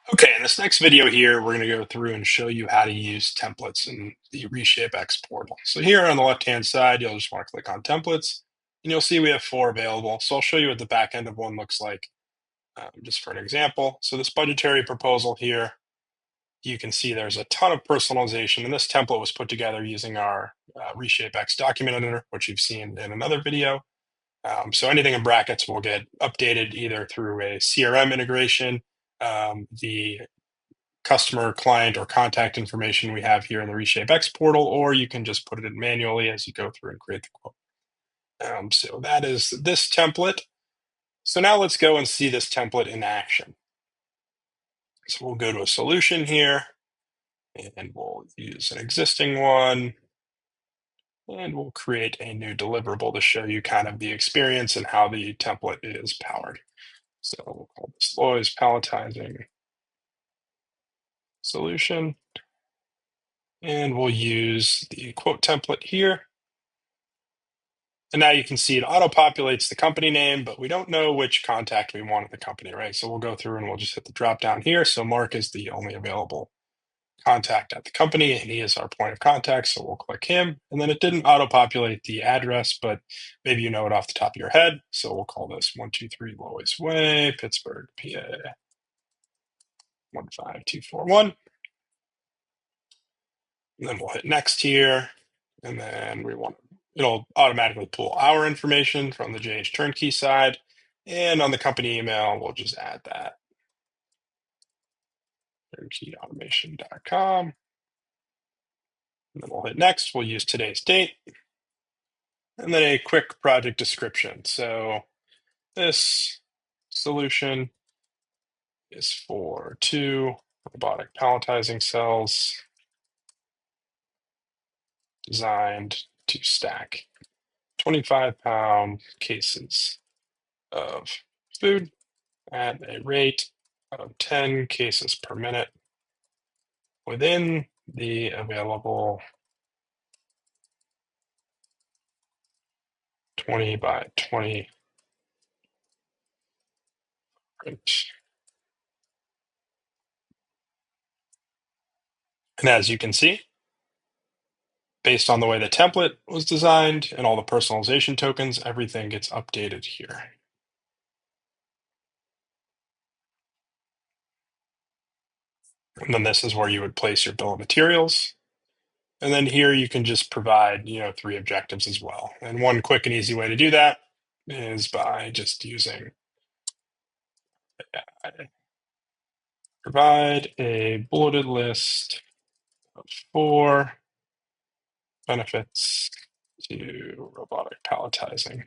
Okay, in this next video here, we're going to go through and show you how to use templates in the ReshapeX portal. So here on the left-hand side, you'll just want to click on templates, and you'll see we have 4 available. So I'll show you what the back end of one looks like, just for an example. So this budgetary proposal here, you can see there's a ton of personalization, and this template was put together using our ReshapeX document editor, which you've seen in another video. So anything in brackets will get updated either through a CRM integration, the customer, client, or contact information we have here in the ReshapeX portal, or you can just put it in manually as you go through and create the quote. So that is this template. So now let's go and see this template in action. So we'll go to a solution here, and we'll use an existing one, and we'll create a new deliverable to show you kind of the experience and how the template is powered. So we'll call this Loy's palletizing solution, and we'll use the quote template here. And now you can see it auto-populates the company name, but we don't know which contact we want at the company, right? So we'll go through and we'll just hit the drop down here. So Mark is the only available contact at the company, and he is our point of contact. So we'll click him. And then it didn't auto-populate the address, but maybe you know it off the top of your head. So we'll call this 123 Lois Way, Pittsburgh, PA 15241. And then we'll hit next here. And then it'll automatically pull our information from the JH Turnkey side. And on the company email, we'll just add that. turnkeyautomation.com. And then we'll hit next. We'll use today's date. And then a quick project description. So this solution is for 2 robotic palletizing cells designed to stack 25-pound cases of food at a rate of 10 cases per minute within the available 20 by 20 print. And as you can see, based on the way the template was designed and all the personalization tokens, everything gets updated here. And then this is where you would place your bill of materials. And then here you can just provide, 3 objectives as well. And one quick and easy way to do that is by just using provide a bulleted list of 4 benefits to robotic palletizing.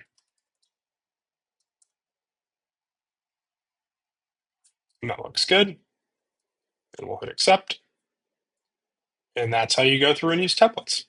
And that looks good. And we'll hit accept. And that's how you go through and use templates.